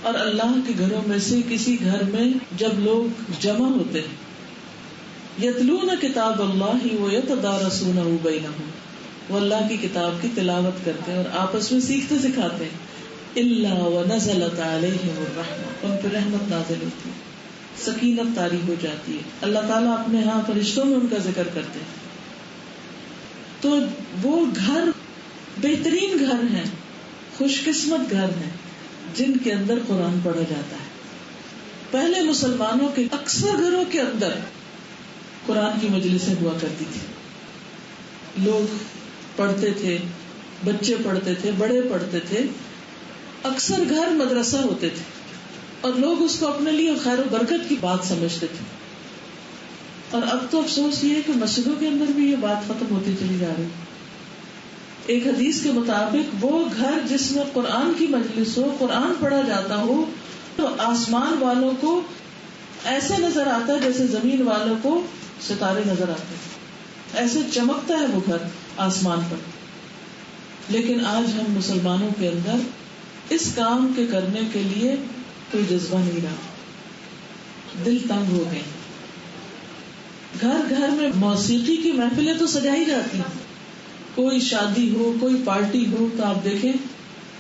اور اللہ کے گھروں میں سے کسی گھر میں جب لوگ جمع ہوتے ہیں، یتلون کتاب اللہ ویتدارسونہ بینہم، وہ اللہ کی کتاب کی تلاوت کرتے ہیں اور آپس میں سیکھتے سکھاتے ہیں. الا ونزلت علیہم الرحمہ، ان پر رحمت نازل ہوتی ہے، سکینت طاری ہو جاتی ہے. اللہ تعالیٰ اپنے ہاں فرشتوں میں ان کا ذکر کرتے ہیں. تو وہ گھر بہترین گھر ہیں، خوش قسمت گھر ہیں جن کے اندر قرآن پڑھا جاتا ہے. پہلے مسلمانوں کے اکثر گھروں کے اندر قرآن کی مجلسیں ہوا کرتی تھی، لوگ پڑھتے تھے، بچے پڑھتے تھے، بڑے پڑھتے تھے. اکثر گھر مدرسہ ہوتے تھے اور لوگ اس کو اپنے لیے خیر و برکت کی بات سمجھتے تھے. اور اب تو افسوس یہ ہے کہ مسجدوں کے اندر بھی یہ بات ختم ہوتی چلی جا رہی. ایک حدیث کے مطابق وہ گھر جس میں قرآن کی مجلس ہو، قرآن پڑھا جاتا ہو، تو آسمان والوں کو ایسے نظر آتا ہے جیسے زمین والوں کو ستارے نظر آتے ہیں، ایسے چمکتا ہے وہ گھر آسمان پر. لیکن آج ہم مسلمانوں کے اندر اس کام کے کرنے کے لیے کوئی جذبہ نہیں رہا، دل تنگ ہو گئے. گھر گھر میں موسیقی کی محفلیں تو سجائی جاتی ہیں، کوئی شادی ہو، کوئی پارٹی ہو تو آپ دیکھیں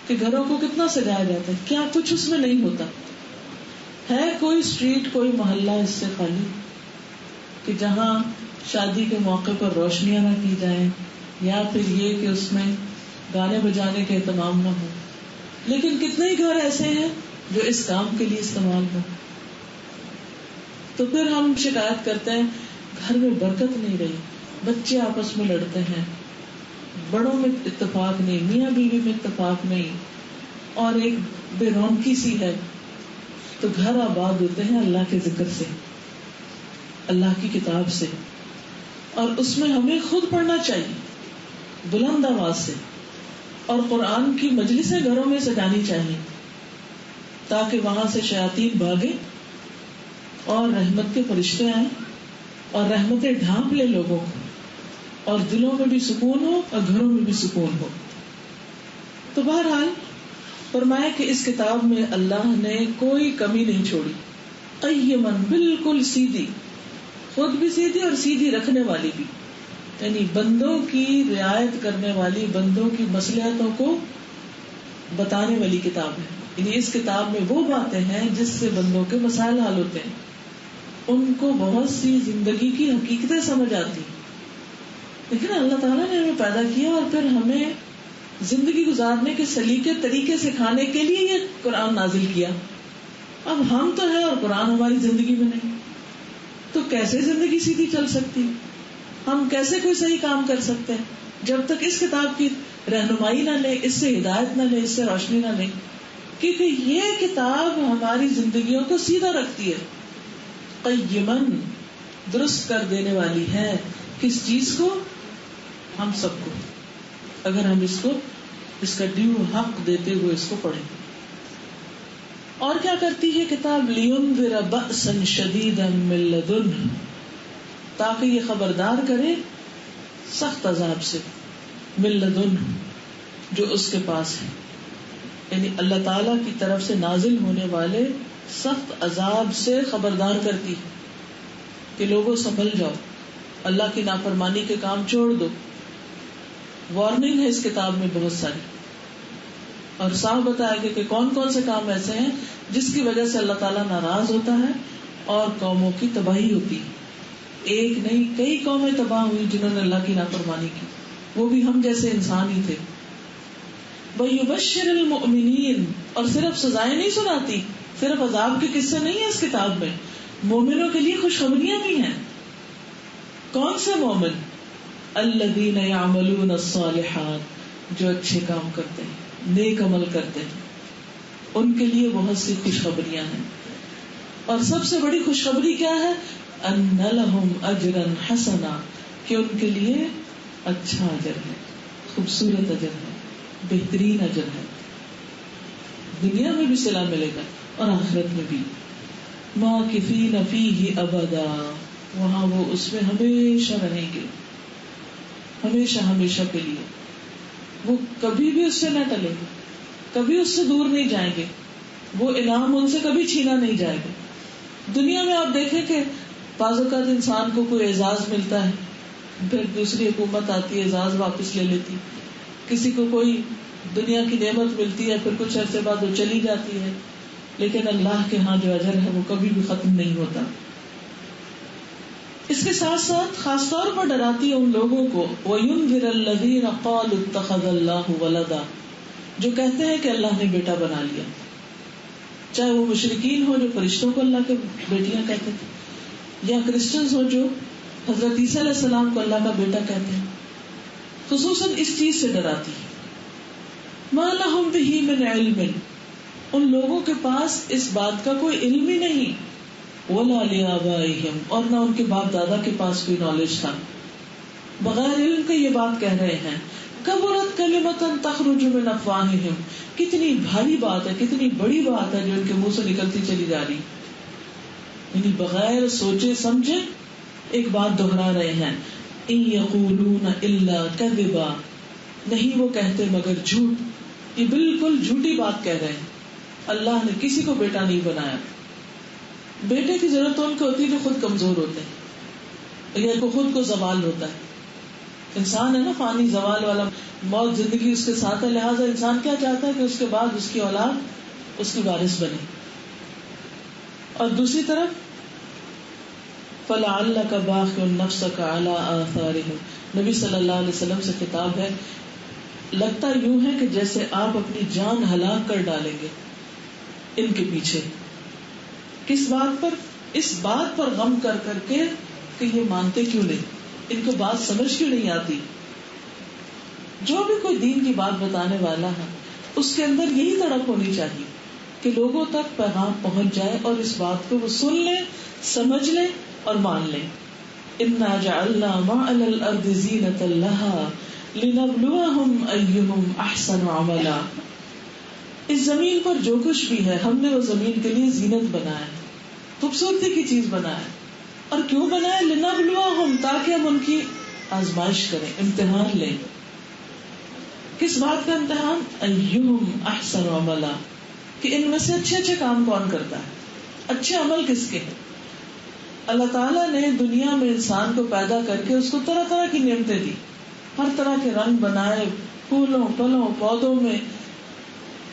کہ گھروں کو کتنا سجایا جاتا ہے، کیا کچھ اس میں نہیں ہوتا. ہے کوئی اسٹریٹ، کوئی محلہ اس سے خالی کہ جہاں شادی کے موقع پر روشنیاں نہ کی جائیں، یا پھر یہ کہ اس میں گانے بجانے کا اہتمام نہ ہو؟ لیکن کتنے ہی گھر ایسے ہیں جو اس کام کے لیے استعمال ہو. تو پھر ہم شکایت کرتے ہیں گھر میں برکت نہیں رہی، بچے آپس میں لڑتے ہیں، بڑوں میں اتفاق نہیں، میاں بیوی میں اتفاق نہیں، اور ایک بے رونقی سی ہے. تو گھر آباد ہوتے ہیں اللہ کے ذکر سے، اللہ کی کتاب سے، اور اس میں ہمیں خود پڑھنا چاہیے بلند آواز سے، اور قرآن کی مجلسیں گھروں میں سجانی چاہیے تاکہ وہاں سے شیاطین بھاگے اور رحمت کے فرشتے آئیں اور رحمتیں ڈھانپ لے لوگوں کو، اور دلوں میں بھی سکون ہو اور گھروں میں بھی سکون ہو. تو بہرحال فرمایا کہ اس کتاب میں اللہ نے کوئی کمی نہیں چھوڑی، قیماً، بالکل سیدھی، خود بھی سیدھی اور سیدھی رکھنے والی بھی، یعنی بندوں کی رعایت کرنے والی، بندوں کی مصلحتوں کو بتانے والی کتاب ہے. یعنی اس کتاب میں وہ باتیں ہیں جس سے بندوں کے مسائل حل ہوتے ہیں، ان کو بہت سی زندگی کی حقیقتیں سمجھ آتی. لیکن اللہ تعالیٰ نے ہمیں پیدا کیا اور پھر ہمیں زندگی گزارنے کے سلیقے طریقے سکھانے کے لیے یہ قرآن نازل کیا. اب ہم تو ہیں اور قرآن ہماری زندگی میں نہیں، تو کیسے زندگی سیدھی چل سکتی؟ ہم کیسے کوئی صحیح کام کر سکتے ہیں جب تک اس کتاب کی رہنمائی نہ لیں، اس سے ہدایت نہ لیں، اس سے روشنی نہ لیں؟ کیونکہ یہ کتاب ہماری زندگیوں کو سیدھا رکھتی ہے، قیماً، درست کر دینے والی ہے. کس چیز کو؟ ہم سب کو، اگر ہم اس کا ڈیو حق دیتے ہوئے اس کو پڑھیں. اور کیا کرتی ہے کتاب؟ لِيُنذِرَ بَأْسًا شَدِيدًا مِّن لَّدُنْهُ، تاکہ یہ خبردار کرے سخت عذاب سے، مِن لَّدُنْهُ، جو اس کے پاس ہے. یعنی اللہ تعالی کی طرف سے نازل ہونے والے سخت عذاب سے خبردار کرتی کہ لوگوں سنبھل جاؤ، اللہ کی نافرمانی کے کام چھوڑ دو. وارننگ ہے اس کتاب میں بہت ساری، اور صاف بتایا گیا کہ کون کون سے کام ایسے ہیں جس کی وجہ سے اللہ تعالیٰ ناراض ہوتا ہے اور قوموں کی تباہی ہوتی. ایک نہیں، کئی قومیں تباہ ہوئی جنہوں نے اللہ کی نافرمانی کی، وہ بھی ہم جیسے انسان ہی تھے. وَيُبَشِّرُ الْمُؤْمِنِينَ، اور صرف سزائیں نہیں سناتی، صرف عذاب کے قصے نہیں ہیں اس کتاب میں، مومنوں کے لیے خوشخبریاں بھی ہیں. کون سے مومن؟ الذین یعملون الصالحات، جو اچھے کام کرتے ہیں، نیک عمل کرتے ہیں، ان کے لیے بہت سی خوشخبریاں ہیں. اور سب سے بڑی خوشخبری کیا ہے؟ ان لہم اجرا حسنا، کہ ان کے لیے اچھا اجر ہے، خوبصورت اجر ہے، بہترین اجر ہے، دنیا میں بھی صلہ ملے گا اور آخرت میں بھی. ماکثین فیہ ابدا، وہاں وہ اس میں ہمیشہ رہیں گے، ہمیشہ ہمیشہ کے لیے. وہ کبھی بھی اس سے نہ ٹلیں گے، کبھی اس سے دور نہیں جائیں گے، وہ انعام ان سے کبھی چھینا نہیں جائے گا. دنیا میں آپ دیکھیں کہ بعض اوقات انسان کو کوئی اعزاز ملتا ہے، پھر دوسری حکومت آتی ہے اعزاز واپس لے لیتی، کسی کو کوئی دنیا کی نعمت ملتی ہے، پھر کچھ عرصے بعد وہ چلی جاتی ہے، لیکن اللہ کے ہاں جو اجر ہے وہ کبھی بھی ختم نہیں ہوتا. اس کے ساتھ ساتھ خاص طور پر ڈراتی ہے ان لوگوں کو، وَيُنذِرَ الَّذِينَ قَالُوا اتَّخَذَ اللَّهُ وَلَدًا، جو کہتے ہیں کہ اللہ نے بیٹا بنا لیا. چاہے وہ مشرکین ہو جو فرشتوں کو اللہ کے بیٹیاں کہتے تھے، یا کرسچنز ہو جو حضرت عیسیٰ علیہ السلام کو اللہ کا بیٹا کہتے ہیں. خصوصاً اس چیز سے ڈراتی ہے. مَا لَهُمْ بِهِ مِنْ عِلْمٍ، ان لوگوں کے پاس اس بات کا کوئی علم ہی نہیں، وَلَا لِآبَائِهِمْ، اور نہ ان کے باپ دادا کے پاس کوئی نالج تھا، بغیر علم کے یہ بات کہہ رہے ہیں. کبرت کلمۃ تخرج من افواہہم، کتنی بھاری بات ہے، کتنی بڑی بات ہے جو ان کے منہ سے نکلتی چلی جا رہی. یعنی بغیر سوچے سمجھے ایک بات دہرا رہے ہیں. ان یقولون الا کذبا، نہیں وہ کہتے مگر جھوٹ. یہ بالکل جھوٹی بات کہہ رہے ہیں. اللہ نے کسی کو بیٹا نہیں بنایا. بیٹے کی ضرورت ان کو ہوتی ہے جو خود کمزور ہوتے ہیں یا کو خود کو زوال ہوتا ہے. انسان ہے نا فانی زوال والا، موت زندگی اس کے ساتھ ہے، لہٰذا انسان کیا چاہتا ہے کہ اس کے بعد اس کی اولاد اس کی وارث بنے. اور دوسری طرف فَلَعَلَّكَ بَاخِعٌ نَفْسَكَ عَلَىٰ آثَارِهِمْ، نبی صلی اللہ علیہ وسلم سے خطاب ہے، لگتا یوں ہے کہ جیسے آپ اپنی جان ہلاک کر ڈالیں گے ان کے پیچھے. کس بات پر؟ اس بات پر غم کر کر کے کہ یہ مانتے کیوں نہیں، ان کو بات سمجھ کیوں نہیں آتی. جو بھی کوئی دین کی بات بتانے والا ہے اس کے اندر یہی تڑپ ہونی چاہیے کہ لوگوں تک پیغام پہنچ جائے اور اس بات کو وہ سن لیں، سمجھ لیں اور مان لیں. اِنَّا جَعَلْنَا مَا عَلَى الْأَرْضِ زِينَةً لَهَا لِنَبْلُوَهُمْ أَيُّهُمْ أَحْسَنُ عَمَلًا. اس زمین پر جو کچھ بھی ہے ہم نے وہ زمین کے لیے زینت بنایا ہے، خوبصورتی کی چیز بنایا ہے. اور کیوں بنایا؟ لِنَبْلُوَهُمْ، تاکہ ہم ان کی آزمائش کریں، امتحان لیں. کس بات کا امتحان؟ أَيُّهُمْ أَحْسَنُ عَمَلًا، کہ ان میں سے اچھے اچھے کام کون کرتا ہے، اچھے عمل کس کے ہیں. اللہ تعالیٰ نے دنیا میں انسان کو پیدا کر کے اس کو طرح طرح کی نعمتیں دی، ہر طرح کے رنگ بنائے، پھولوں پھلوں پودوں میں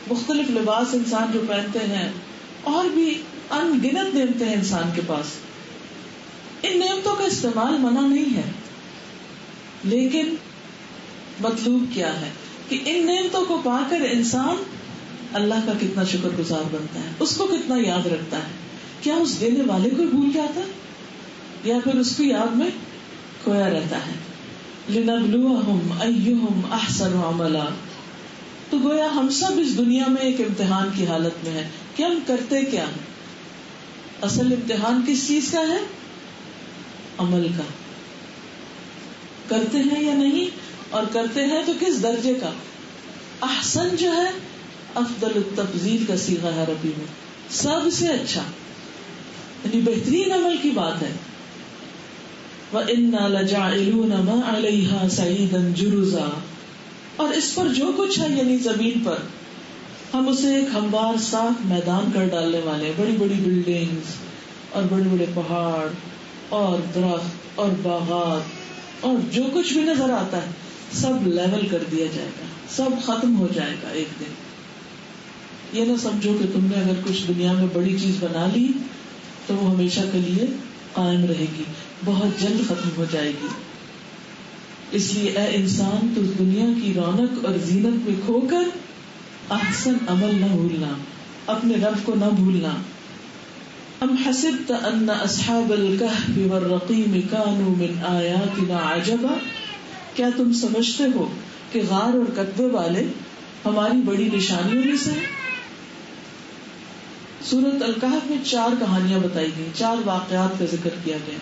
مختلف لباس انسان جو پہنتے ہیں، اور بھی ان گنت نعمتیں ہیں انسان کے پاس. ان نعمتوں کا استعمال منع نہیں ہے، لیکن مطلوب کیا ہے کہ ان نعمتوں کو پا کر انسان اللہ کا کتنا شکر گزار بنتا ہے، اس کو کتنا یاد رکھتا ہے. کیا اس دینے والے کو بھول جاتا ہے یا پھر اس کی یاد میں کھویا رہتا ہے. لِنَبْلُوَهُمْ أَيُّهُمْ أَحْسَنُ عَمَلًا. تو گویا ہم سب اس دنیا میں ایک امتحان کی حالت میں ہیں کہ ہم کرتے کیا ہیں. اصل امتحان کس چیز کا ہے؟ عمل کا. کرتے ہیں یا نہیں، اور کرتے ہیں تو کس درجے کا. احسن جو ہے افضل التفضیل کا صیغہ ہے عربی میں، سب سے اچھا، یعنی بہترین عمل کی بات ہے. وَإِنَّا لَجَاعِلُونَ مَا عَلَيْهَا سَعِيدًا جُرُزًا، اور اس پر جو کچھ ہے یعنی زمین پر ہم اسے ایک ہموار صاف میدان کر ڈالنے والے. بڑی بڑی بلڈنگز اور بڑے بڑے پہاڑ اور درخت اور باغات اور جو کچھ بھی نظر آتا ہے سب لیول کر دیا جائے گا، سب ختم ہو جائے گا ایک دن. یہ نہ سمجھو کہ تم نے اگر کچھ دنیا میں بڑی چیز بنا لی تو وہ ہمیشہ کے لیے قائم رہے گی، بہت جلد ختم ہو جائے گی. اس لیے اے انسان تو دنیا کی رونق اور زینت میں کھو کر احسن عمل نہ بھولنا، اپنے رب کو نہ بھولنا. ام حسبت ان اصحاب الکہف والرقیم کانوا من آیاتنا عجبا، کیا تم سمجھتے ہو کہ غار اور کتبے والے ہماری بڑی نشانیوں میں سے ہیں. سورۃ الکہف میں 4 کہانیاں بتائی گئی، 4 واقعات کا ذکر کیا گیا،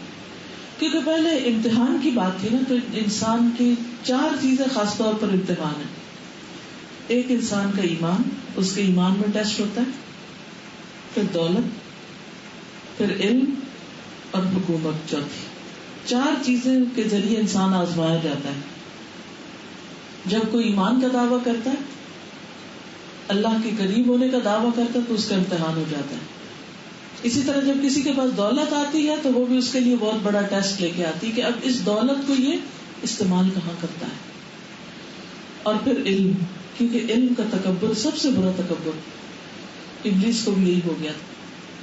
کیونکہ پہلے امتحان کی بات تھی نا، تو انسان کی 4 چیزیں خاص طور پر امتحان ہے. ایک انسان کا ایمان، اس کے ایمان میں ٹیسٹ ہوتا ہے، پھر دولت، پھر علم اور حکومت. چوتھی 4 چیزیں کے ذریعے انسان آزمایا جاتا ہے. جب کوئی ایمان کا دعویٰ کرتا ہے، اللہ کے قریب ہونے کا دعویٰ کرتا ہے، تو اس کا امتحان ہو جاتا ہے. اسی طرح جب کسی کے پاس دولت آتی ہے تو وہ بھی اس کے لیے بہت بڑا ٹیسٹ لے کے آتی ہے کہ اب اس دولت کو یہ استعمال کہاں کرتا ہے. اور پھر علم، کیونکہ علم کا تکبر سب سے برا تکبر، ابلیس کو بھی یہی ہو گیا تھا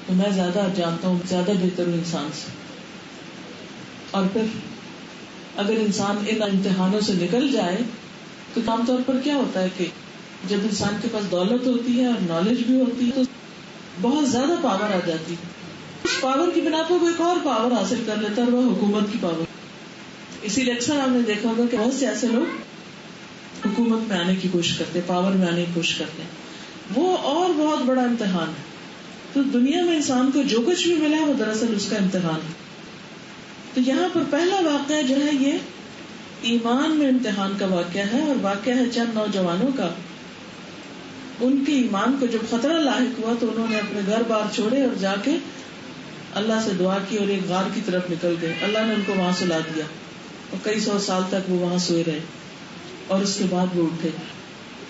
تو میں زیادہ جانتا ہوں، زیادہ بہتر ہوں انسان سے. اور پھر اگر انسان ان امتحانوں سے نکل جائے تو عام طور پر کیا ہوتا ہے کہ جب انسان کے پاس دولت ہوتی ہے اور نالج بھی ہوتی ہے تو بہت زیادہ پاور آ جاتی ہے. اس پاور کی بنا پر وہ ایک اور پاور حاصل کر لیتا ہے، اور وہ حکومت کی پاور. اسی لیے اکثر آپ نے دیکھا ہوگا کہ بہت سے ایسے لوگ حکومت میں آنے کی کوشش کرتے ہیں، پاور میں آنے کی کوشش کرتے ہیں. وہ اور بہت بڑا امتحان ہے. تو دنیا میں انسان کو جو کچھ بھی ملا ہے وہ دراصل اس کا امتحان ہے. تو یہاں پر پہلا واقعہ جو ہے یہ ایمان میں امتحان کا واقعہ ہے، اور واقعہ ہے چند نوجوانوں کا. ان کے ایمان کو جب خطرہ لاحق ہوا تو انہوں نے اپنے گھر بار چھوڑے اور جا کے اللہ سے دعا کی اور ایک غار کی طرف نکل گئے. اللہ نے ان کو وہاں سلا دیا اور کئی 100 سال تک وہ وہاں سوئے رہے، اور اس کے بعد وہ اٹھے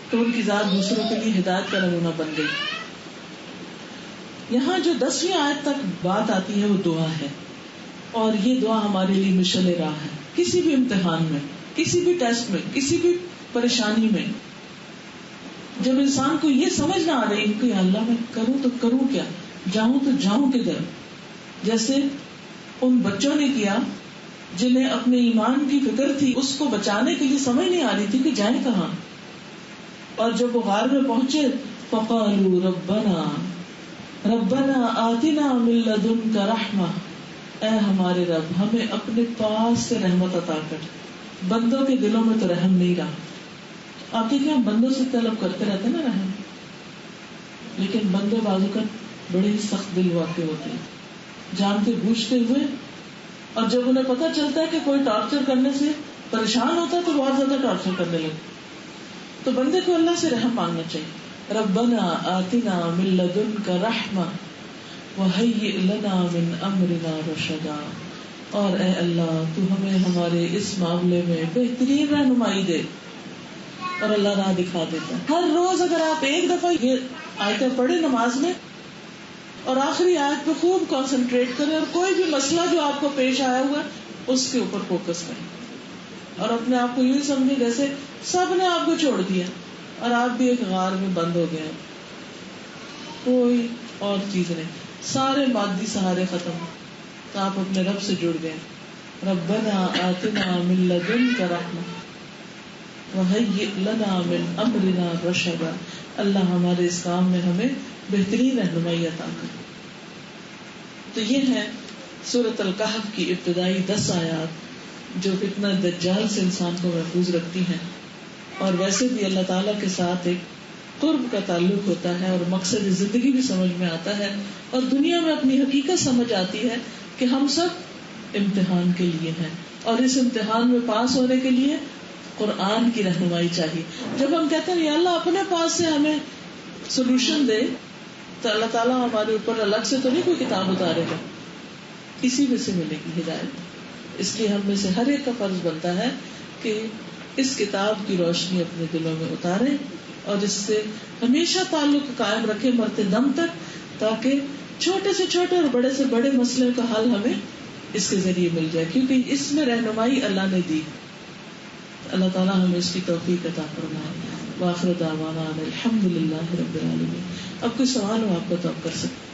تو ان کی ذات دوسروں کے لیے ہدایت کا نمونہ بن گئی. یہاں جو 10ویں آیت تک بات آتی ہے وہ دعا ہے، اور یہ دعا ہمارے لیے مشعل راہ ہے. کسی بھی امتحان میں، کسی بھی ٹیسٹ میں، کسی بھی پریشانی میں جب انسان کو یہ سمجھ نہ آ رہی کہ اللہ میں کروں تو کروں کیا، جاؤں تو جاؤں کدھر؟ جیسے ان بچوں نے کیا جنہیں اپنے ایمان کی فکر تھی، اس کو بچانے کے لیے سمجھ نہیں آ رہی تھی کہ جائیں کہاں. اور جب وہ غار میں پہنچے فقالوا ربنا ربنا آتنا من لدنک رحمہ، اے ہمارے رب ہمیں اپنے پاس سے رحمت عطا کر. بندوں کے دلوں میں تو رحم نہیں رہا. آپ دیکھیں ہم بندوں سے طلب کرتے رہتے نا رحم، لیکن بندے بازو کا بڑے ہی سخت دل واقع ہوتے ہیں جانتے بوجھتے ہوئے. اور جب انہیں پتہ چلتا ہے کہ کوئی ٹارچر کرنے سے پریشان ہوتا ہے تو بہت زیادہ ٹارچر کرنے لگتے. تو بندے کو اللہ سے رحم مانگنا چاہیے. ربنا آتنا من لدنک رحمہ وہیئ لنا من امرنا رشدا. اور اے اللہ تو ہمیں ہمارے اس معاملے میں بہترین رہنمائی دے. اور اللہ راہ دکھا دیتا ہے. ہر روز اگر آپ ایک دفعہ یہ آیتیں پڑھیں نماز میں اور آخری آیت پہ خوب کنسنٹریٹ کریں اور کوئی بھی مسئلہ جو آپ کو پیش آیا ہوا ہے اس کے اوپر فوکس کریں اور اپنے آپ کو یوں سمجھیں جیسے سب نے آپ کو چھوڑ دیا اور آپ بھی ایک غار میں بند ہو گئے. کوئی اور چیز نہیں، سارے مادی سہارے ختم تو آپ اپنے رب سے جڑ گئے. ربنا آتنا من لدنک رحمہ وہیئ لنا من امرنا رشدا. اللہ ہمارے اس کام میں ہمیں بہترین رہنمائی عطا کر. تو یہ ہے سورۃ الکہف کی ابتدائی 10 آیات جو فتنہ دجال سے انسان کو محفوظ رکھتی ہیں. اور ویسے بھی اللہ تعالیٰ کے ساتھ ایک قرب کا تعلق ہوتا ہے اور مقصد زندگی بھی سمجھ میں آتا ہے اور دنیا میں اپنی حقیقت سمجھ آتی ہے کہ ہم سب امتحان کے لیے ہیں اور اس امتحان میں پاس ہونے کے لیے قرآن کی رہنمائی چاہیے. جب ہم کہتے ہیں یا اللہ اپنے پاس سے ہمیں سولوشن دے تو اللہ تعالیٰ ہمارے اوپر الگ سے تو نہیں کوئی کتاب اتارے گا، اسی میں سے ملے گی ہدایت. اس لیے ہم میں سے ہر ایک کا فرض بنتا ہے کہ اس کتاب کی روشنی اپنے دلوں میں اتارے اور اس سے ہمیشہ تعلق قائم رکھے مرتے دم تک، تاکہ چھوٹے سے چھوٹے اور بڑے سے بڑے مسئلے کا حل ہمیں اس کے ذریعے مل جائے، کیونکہ اس میں رہنمائی اللہ نے دی. اللہ تعالیٰ ہمیں اس کی توفیق عطا فرمائے. وآخر دعوانا الحمدللہ رب العالمین. اب کوئی سوال ہو آپ کو تو آپ کر سکتے.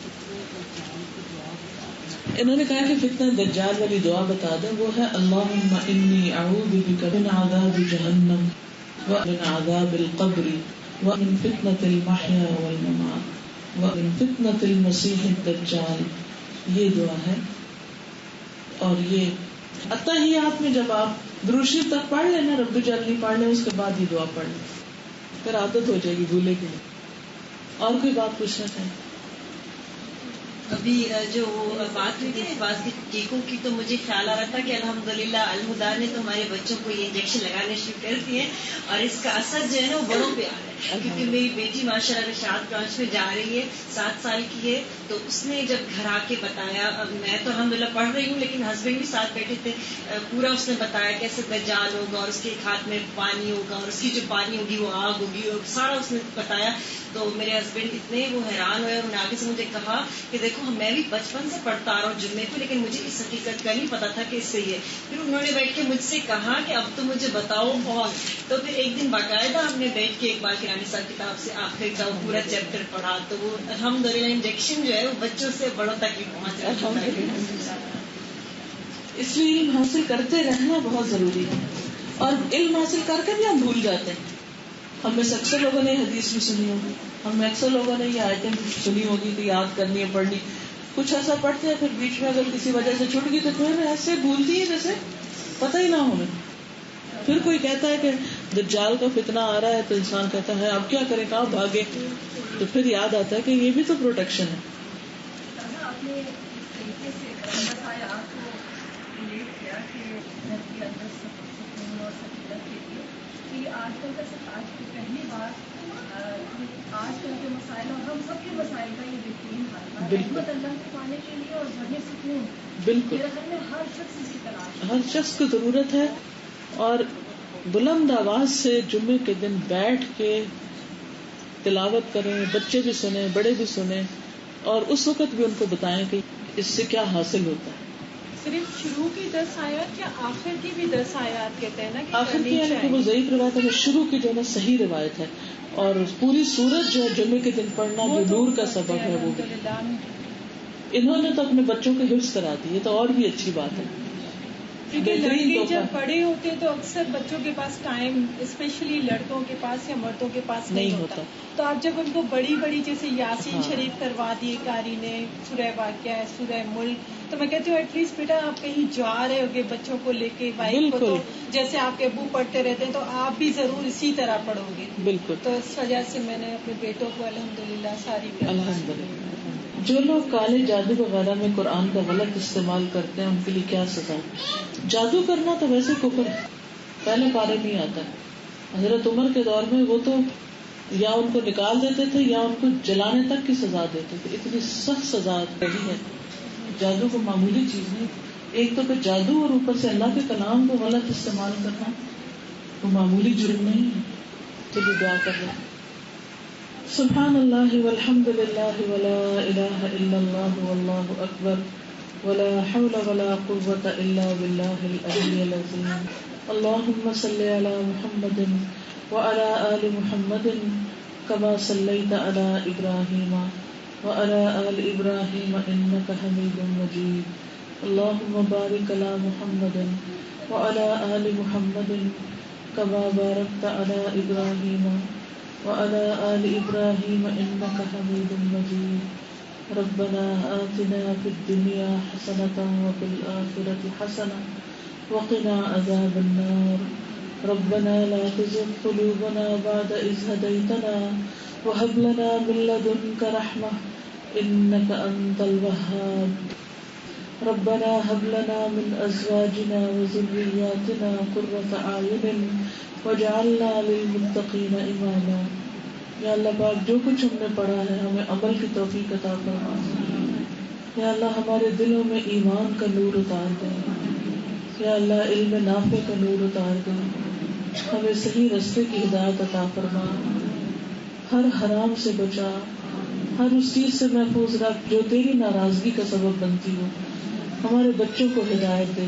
انہوں نے کہا کہ فتنہ دجال والی دعا بتا دیں. وہ ہے اللہم انی اعوذ بک من عذاب جہنم ومن عذاب القبر ومن فتنة المحیا والممات ومن فتنة المسیح الدجال. یہ دعا ہے. اور یہ التحیات میں جب آپ درود شریف تک پڑھ لینا، رب جلنی پڑھ لیں، اس کے بعد یہ دعا پڑھ لیں، پھر عادت ہو جائے گی، بھولے گی نہیں. اور کوئی بات پوچھنا چاہیں؟ ابھی جو وہ بات ہوئی تھی بعض کی ٹیکوں کی، تو مجھے خیال آ رہا تھا کہ الحمدللہ الہدا نے تو ہمارے بچوں کو یہ انجیکشن لگانے شروع کر دیے اور اس کا اثر جو ہے نا وہ بڑوں پہ آ رہا ہے. کیونکہ میری بیٹی ماشاءاللہ نشاط برانچ میں جا رہی ہے، 7 سال کی ہے، تو اس نے جب گھر آ کے بتایا، اب میں تو الحمدللہ پڑھ رہی ہوں لیکن ہسبینڈ بھی ساتھ بیٹھے تھے، پورا اس نے بتایا کیسے دجال ہوگا اور اس کے ہاتھ میں پانی ہوگا اور اس کی جو پانی ہوگی وہ آگ ہوگی، اور سارا اس نے بتایا. تو میرے ہسبینڈ اتنے وہ حیران ہوئے، انہوں نے آگے سے مجھے کہا کہ دیکھو میں بھی بچپن سے پڑھتا آ رہا ہوں جمعے کو، لیکن مجھے اس حقیقت کا نہیں پتا تھا کہ اس سے یہ. پھر انہوں نے بیٹھ کے مجھ سے کہا کہ اب تو مجھے بتاؤ. اور تو پھر ایک دن باقاعدہ ہم نے بیٹھ کے اقبال کرانی صاحب کتاب سے آخر کا وہ پورا چیپٹر پڑھا. تو وہ الحمدللہ انجیکشن جو ہے وہ بچوں سے بڑوں تک ہی پہنچ رہا ہے. اس لیے علم حاصل کرتے رہنا بہت ضروری ہے، اور علم حاصل کر کے بھی ہم بھول جاتے ہیں. ہم میں سے اکثر لوگوں نے حدیث بھی سنی ہوگی، ہم میں اکثر لوگوں نے یہ آیتیں سنی ہوگی کہ یاد کرنی ہے، پڑھنی. کچھ ایسا پڑھتے ہیں پھر بیچ میں اگر کسی وجہ سے چھوٹ گئی تو پھر ایسے بھولتی ہے جیسے پتہ ہی نہ ہو. پھر کوئی کہتا ہے کہ دجال کا فتنہ آ رہا ہے تو انسان کہتا ہے اب کیا کریں، کہاں بھاگے. تو پھر یاد آتا ہے کہ یہ بھی تو پروٹیکشن ہے. آج کل کا پہلی بار آج کل کے مسائل اور ہم سب کے مسائل کا یہ بہترین حل ہے رحمت اللہ کو پانے کے لیے اور ذہنی سکون. بالکل ہر شخص اس کی تلاش، ہر شخص کو ضرورت ہے. اور بلند آواز سے جمعے کے دن بیٹھ کے تلاوت کریں، بچے بھی سنیں، بڑے بھی سنیں، اور اس وقت بھی ان کو بتائیں کہ اس سے کیا حاصل ہوتا ہے. صرف شروع کی 10 آیات یا آخر کی بھی 10 آیات کہتے ہیں نا کہ آخر کی یعنی کہ وہ ضعیف روایت ہے، شروع کی جو ہے نا صحیح روایت ہے. اور پوری سورت جو ہے جمعے کے دن پڑھنا جو نور کا سبب ہے وہ انہوں نے تو اپنے بچوں کے حفظ کرا دی، یہ تو اور بھی اچھی بات ہے. کیونکہ لڑکے جب بڑے ہوتے تو اکثر بچوں کے پاس ٹائم، اسپیشلی لڑکوں کے پاس یا مردوں کے پاس نہیں ہوتا. تو آپ جب ان کو بڑی بڑی جیسے یاسین شریف کروا دیے قاری نے، سورہ واقعہ، سورہ ملک، تو میں کہتی ہوں ایٹ لیسٹ بیٹا آپ کہیں جا رہے ہوگے بچوں کو لے کے، وائف کو، تو جیسے آپ کے ابو پڑھتے رہتے ہیں تو آپ بھی ضرور اسی طرح پڑھو گے. بالکل. تو اس وجہ سے میں نے اپنے بیٹوں کو الحمدللہ ساری الحمدللہ. جو لوگ کالے جادو وغیرہ میں قرآن کا غلط استعمال کرتے ہیں ان کے لیے کیا سزا؟ جادو کرنا تو ویسے کفر ہے، پہلے پارے نہیں آتا. حضرت عمر کے دور میں وہ تو یا ان کو نکال دیتے تھے یا ان کو جلانے تک کی سزا دیتے تھے. اتنی سخت سزا رہی ہے. جادو کو معمولی چیز نہیں. ایک تو پھر جادو اور اوپر سے اللہ کے کلام کو غلط استعمال کرنا وہ معمولی جرم نہیں ہے. چلیے دعا کر رہے ہیں. سبحان اللہ والحمد للہ ولا الہ الا اللہ واللہ اکبر ولا حول ولا قوة الا باللہ العلی العظیم. اللہم صلی علی محمد وعلى آل محمد كما صليت على إبراهيم وعلى آل إبراهيم إنك حميد مجيد. اللهم بارك على محمد وعلى آل محمد كما باركت على إبراهيم وعلى آل إبراهيم إنك حميد مجيد. ربنا آتنا في الدنيا حسنة وفي الآخرة حسنة وقنا عذاب النار. ربنا لا تزغ قلوبنا بعد إذ هديتنا وهب لنا من لدنك رحمة إنك أنت الوهاب. ربنا هب لنا من أزواجنا وذرياتنا قرة أعين واجعلنا للمتقين إماما. یا اللہ پاک جو کچھ ہم نے پڑھا ہے ہمیں عمل کی توفیق عطا فرما. یا اللہ ہمارے دلوں میں ایمان کا نور اتار دے. یا اللہ علم نافع کا نور اتار دے. ہمیں صحیح راستے کی ہدایت عطا فرما. ہر حرام سے بچا، ہر اس چیز سے محفوظ رکھ جو تیری ناراضگی کا سبب بنتی ہو. ہمارے بچوں کو ہدایت دے،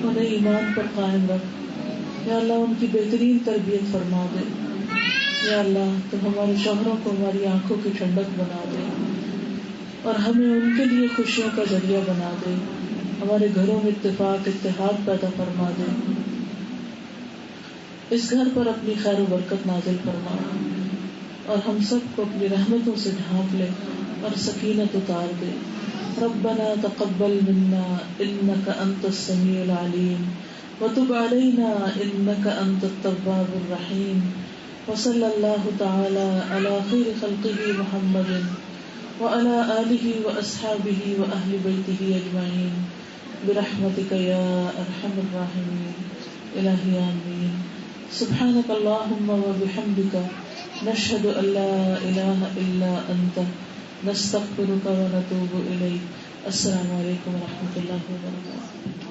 انہیں ایمان پر قائم رکھ. یا اللہ ان کی بہترین تربیت فرما دے. یا اللہ تو ہمارے شوہروں کو ہماری آنکھوں کی ٹھنڈک بنا دے اور ہمیں ان کے لیے خوشیوں کا ذریعہ بنا دے. ہمارے گھروں میں اتفاق اتحاد پیدا فرما دے. اس گھر پر اپنی خیر و برکت نازل فرما اور ہم سب کو اپنی رحمتوں سے ڈھانپ لے اور سکینت اتار دے. ربنا تقبل منا انك انت السميع العليم وتب علينا انك انت التواب الرحيم. وصلى الله تعالى على خير خلقه محمد وعلى آله وأصحابه وأهل بيته أجمعين برحمتك يا أرحم الراحمين. إلهي آمين. سبحانك اللهم وبحمدك نشهد أن لا إله إلا أنت نستغفرك ونتوب إليك. السلام عليكم ورحمة الله وبركاته.